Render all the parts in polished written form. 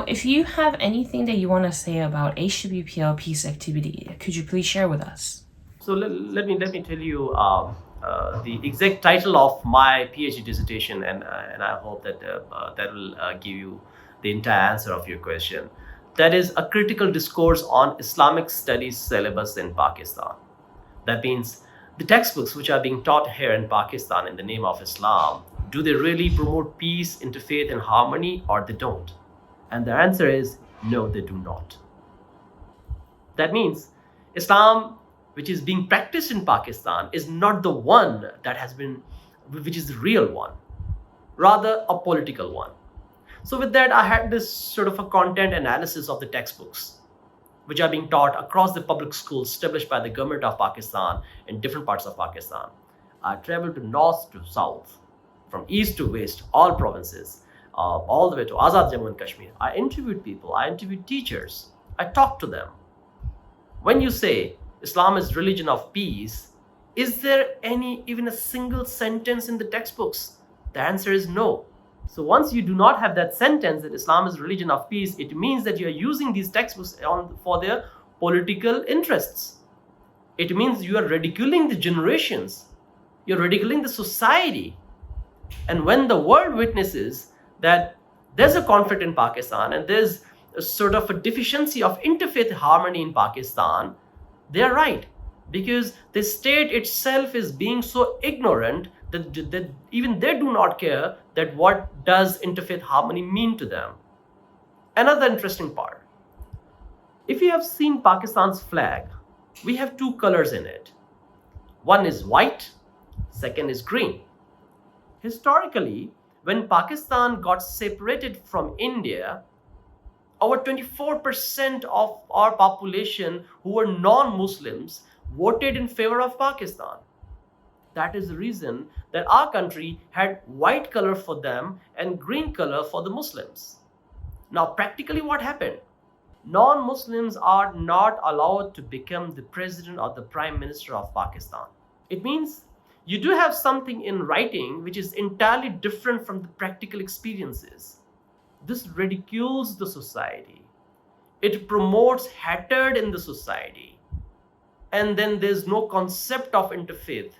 if you have anything that you want to say about HWPL peace activity, could you please share with us? So let me tell you the exact title of my PhD dissertation, and I hope that that will give you the entire answer of your question. That is a critical discourse on Islamic studies syllabus in Pakistan. That means the textbooks which are being taught here in Pakistan in the name of Islam, do they really promote peace, interfaith, and harmony, or they don't? And the answer is no, they do not. That means Islam, which is being practiced in Pakistan, is not the one which is the real one, rather a political one. So with that, I had this sort of a content analysis of the textbooks, which are being taught across the public schools established by the government of Pakistan in different parts of Pakistan. I traveled to north to south, from east to west, all provinces, all the way to Azad Jammu and Kashmir. I interviewed people, I interviewed teachers, I talked to them. When you say Islam is religion of peace, is there even a single sentence in the textbooks? The answer is no. So once you do not have that sentence that Islam is religion of peace, it means that you are using these textbooks for their political interests. It means you are ridiculing the generations. You're ridiculing the society. And when the world witnesses that there's a conflict in Pakistan and there's a sort of a deficiency of interfaith harmony in Pakistan, they're right. Because the state itself is being so ignorant that even they do not care that what does interfaith harmony mean to them. Another interesting part. If you have seen Pakistan's flag, we have two colors in it. One is white, second is green. Historically, when Pakistan got separated from India, over 24% of our population who were non-Muslims voted in favor of Pakistan. That is the reason that our country had white color for them and green color for the Muslims. Now, practically what happened? Non-Muslims are not allowed to become the president or the prime minister of Pakistan. It means you do have something in writing which is entirely different from the practical experiences. This ridicules the society. It promotes hatred in the society. And then there's no concept of interfaith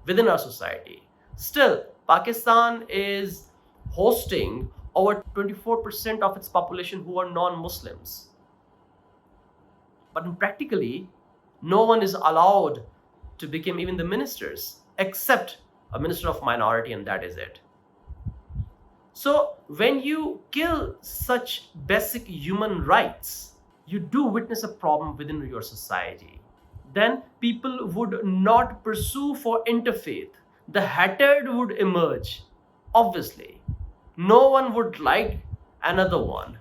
within our society. Still, Pakistan is hosting over 24% of its population who are non-Muslims. But practically, no one is allowed to become even the ministers, except a minister of minority, and that is it. So when you kill such basic human rights, you do witness a problem within your society. Then people would not pursue for interfaith. The hatred would emerge. Obviously, no one would like another one.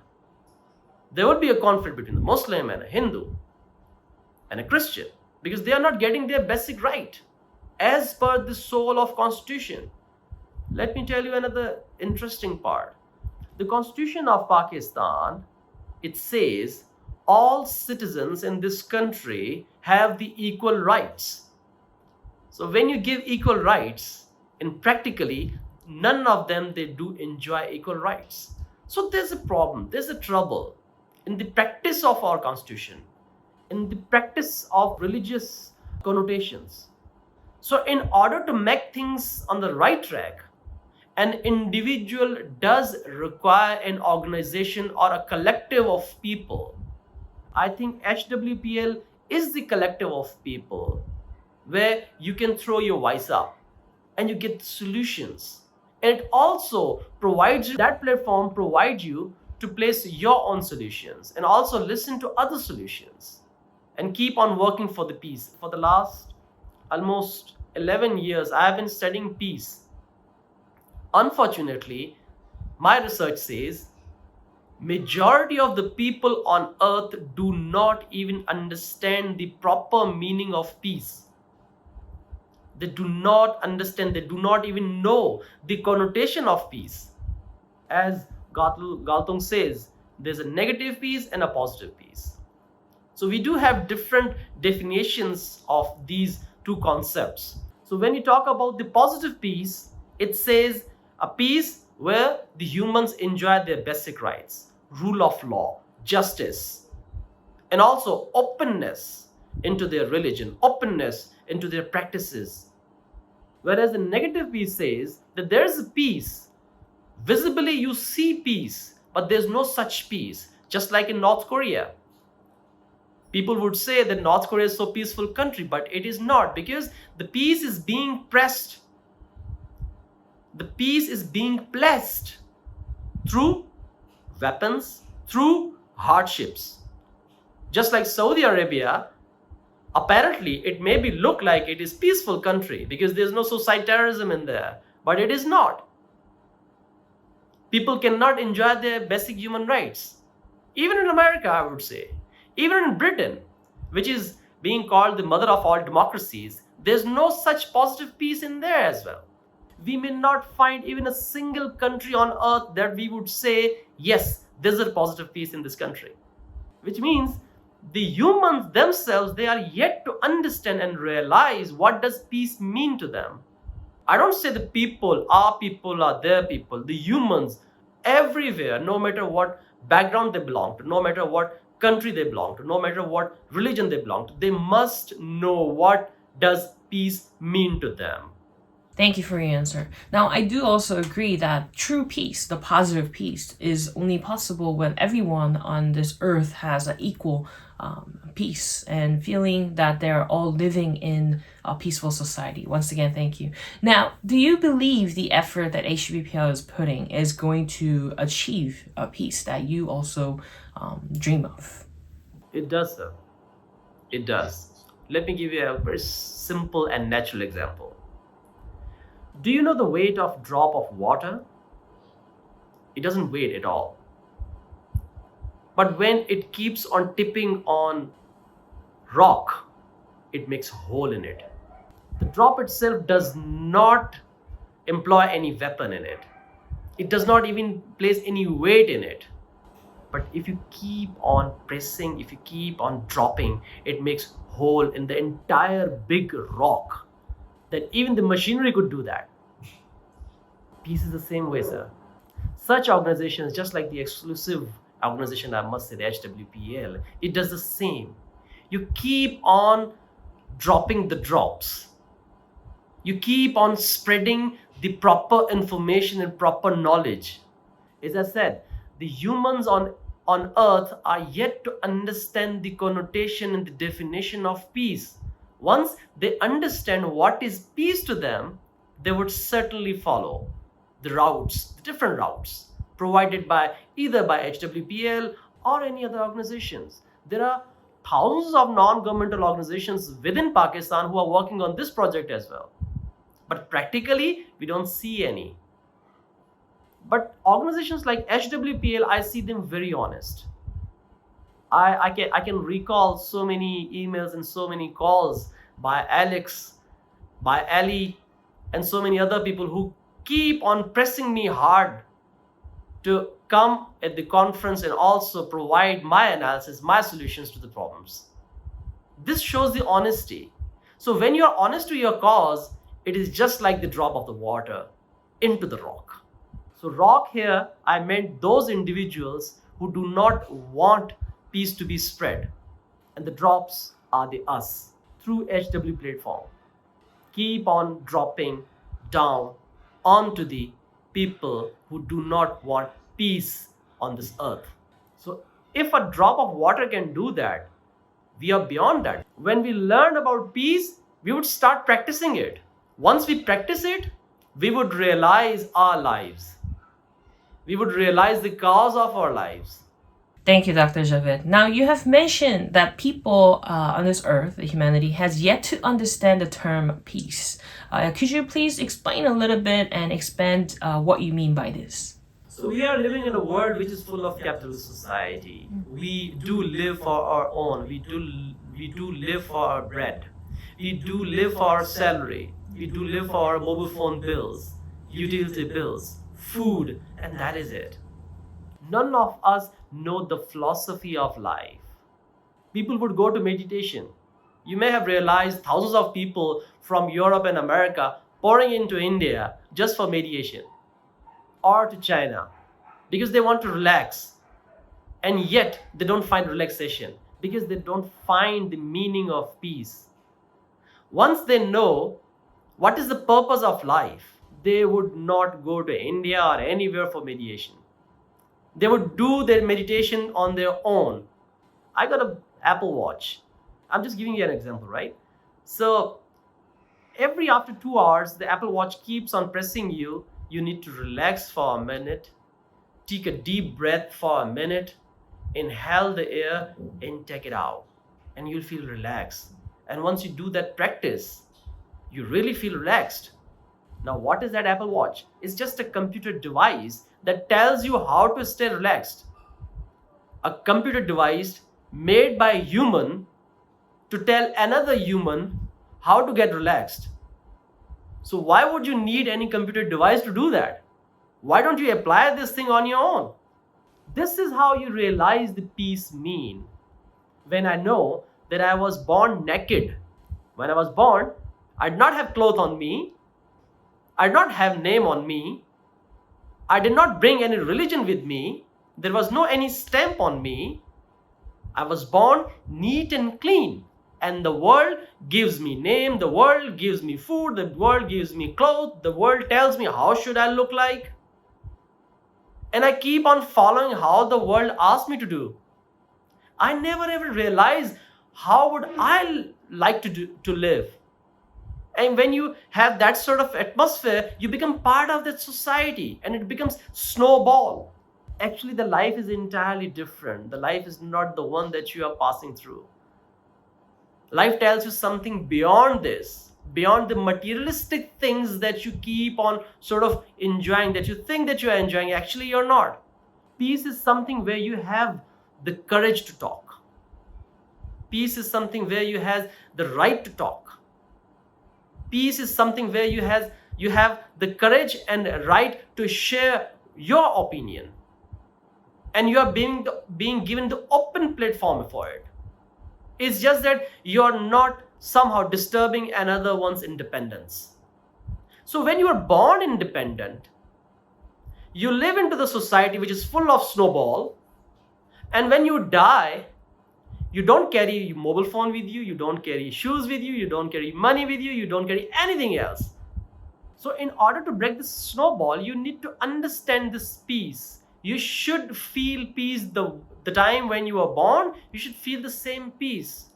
There would be a conflict between a Muslim and a Hindu and a Christian because they are not getting their basic right as per the soul of Constitution. Let me tell you another interesting part. The Constitution of Pakistan, it says all citizens in this country have the equal rights. So when you give equal rights, and practically none of them, they do enjoy equal rights. So there's a problem, there's a trouble in the practice of our Constitution, in the practice of religious connotations. So in order to make things on the right track, an individual does require an organization or a collective of people. I think HWPL is the collective of people where you can throw your voice up and you get solutions. And it also provides you, that platform provides you to place your own solutions and also listen to other solutions and keep on working for the peace. For the last almost 11 years, I have been studying peace. Unfortunately, my research says majority of the people on earth do not even understand the proper meaning of peace. They do not understand, they do not even know the connotation of peace. As Galtung says, there's a negative peace and a positive peace. So we do have different definitions of these two concepts. So when you talk about the positive peace, it says a peace where the humans enjoy their basic rights. rule of law, justice, and also openness into their religion, openness into their practices. Whereas the negative piece says that there is a peace. Visibly, you see peace, but there's no such peace, just like in North Korea. People would say that North Korea is so peaceful country, but it is not, because the peace is being pressed. The peace is being blessed through weapons, through hardships. Just like Saudi Arabia, apparently it may be look like it is peaceful country because there's no suicide terrorism in there, but it is not. People cannot enjoy their basic human rights. Even in America, I would say. Even in Britain, which is being called the mother of all democracies, there's no such positive peace in there as well. We may not find even a single country on earth that we would say, yes, there's a positive peace in this country. Which means the humans themselves, they are yet to understand and realize what does peace mean to them. I don't say the people are their people, the humans everywhere, no matter what background they belong to, no matter what country they belong to, no matter what religion they belong to, they must know what does peace mean to them. Thank you for your answer. Now, I do also agree that true peace, the positive peace, is only possible when everyone on this earth has an equal peace and feeling that they're all living in a peaceful society. Once again, thank you. Now, do you believe the effort that HWPL is putting is going to achieve a peace that you also dream of? It does, sir. It does. Let me give you a very simple and natural example. Do you know the weight of drop of water? It doesn't weigh at all. But when it keeps on tipping on rock, it makes a hole in it. The drop itself does not employ any weapon in it. It does not even place any weight in it. But if you keep on pressing, if you keep on dropping, it makes a hole in the entire big rock. That even the machinery could do that. Peace is the same way, sir. Such organizations, just like the exclusive organization, I must say, the HWPL, it does the same. You keep on dropping the drops. You keep on spreading the proper information and proper knowledge. As I said, the humans on earth are yet to understand the connotation and the definition of peace. Once they understand what is peace to them, they would certainly follow the routes, the different routes provided by either by HWPL or any other organizations. There are thousands of non-governmental organizations within Pakistan who are working on this project as well. But practically, we don't see any. But organizations like HWPL, I see them very honest. I can recall so many emails and so many calls by Alex, by Ali, and so many other people who keep on pressing me hard to come at the conference and also provide my analysis, my solutions to the problems. This shows the honesty. So when you're honest to your cause, it is just like the drop of the water into the rock. So rock here, I meant those individuals who do not want peace to be spread. And the drops are the us through HW platform. Keep on dropping down onto the people who do not want peace on this earth. So if a drop of water can do that, we are beyond that. When we learn about peace, we would start practicing it. Once we practice it, we would realize our lives. We would realize the cause of our lives. Thank you, Dr. Javed. Now, you have mentioned that people on this earth, the humanity, has yet to understand the term peace. Could you please explain a little bit and expand what you mean by this? So we are living in a world which is full of capitalist society. We do live for our own. We do live for our bread. We do live for our salary. We do live for our mobile phone bills, utility bills, food, and that is it. None of us know the philosophy of life. People would go to meditation. You may have realized thousands of people from Europe and America pouring into India just for meditation, or to China because they want to relax. and yet they don't find relaxation because they don't find the meaning of peace. Once they know what is the purpose of life, they would not go to India or anywhere for meditation. They would do their meditation on their own. I got an Apple Watch. I'm just giving you an example, right? So every after 2 hours, the Apple Watch keeps on pressing you. You need to relax for a minute, take a deep breath for a minute, inhale the air and take it out, and you'll feel relaxed. And once you do that practice, you really feel relaxed. Now, what is that Apple Watch? It's just a computer device that tells you how to stay relaxed. A computer device made by a human to tell another human how to get relaxed. So why would you need any computer device to do that? Why don't you apply this thing on your own? This is how you realize the peace mean. When I know that I was born naked. When I was born, I did not have clothes on me. I did not have name on me. I did not bring any religion with me. There was no any stamp on me. I was born neat and clean. And the world gives me name, the world gives me food, the world gives me clothes, the world tells me how should I look like. And I keep on following how the world asks me to do. I never ever realized how would I like to live. And when you have that sort of atmosphere, you become part of that society and it becomes snowball. Actually, the life is entirely different. The life is not the one that you are passing through. Life tells you something beyond this, beyond the materialistic things that you keep on sort of enjoying, that you think that you are enjoying. Actually, you're not. Peace is something where you have the courage to talk. Peace is something where you have the right to talk. Peace is something where you have the courage and right to share your opinion. And you are being given the open platform for it. It's just that you're not somehow disturbing another one's independence. So when you are born independent, you live into the society which is full of snowball. And when you die, you don't carry your mobile phone with you, you don't carry shoes with you, you don't carry money with you, you don't carry anything else. So in order to break this snowball, you need to understand this peace. You should feel peace the time when you were born. You should feel the same peace.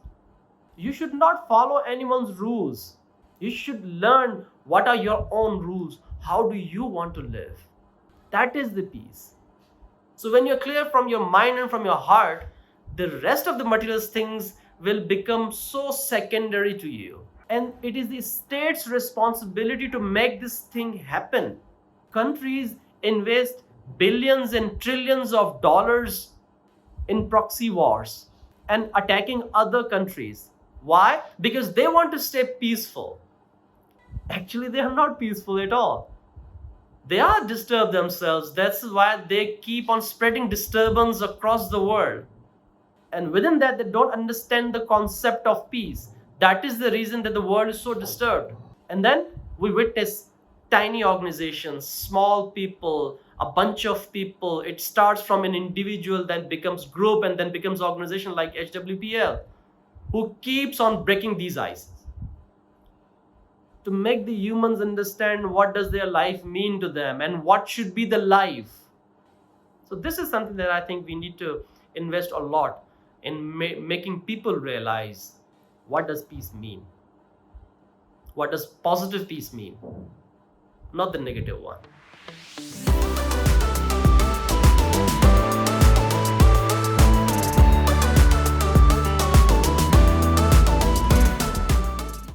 You should not follow anyone's rules. You should learn what are your own rules. How do you want to live? That is the peace. So when you're clear from your mind and from your heart, the rest of the material things will become so secondary to you. And it is the state's responsibility to make this thing happen. Countries invest billions and trillions of dollars in proxy wars and attacking other countries. Why? Because they want to stay peaceful. Actually, they are not peaceful at all. They are disturbed themselves. That's why they keep on spreading disturbance across the world. And within that, they don't understand the concept of peace. That is the reason that the world is so disturbed. And then we witness tiny organizations, small people, a bunch of people. It starts from an individual, then becomes group, and then becomes organization like HWPL, who keeps on breaking these ices to make the humans understand what does their life mean to them and what should be the life. So this is something that I think we need to invest a lot in making people realize what does peace mean. What does positive peace mean? Not the negative one.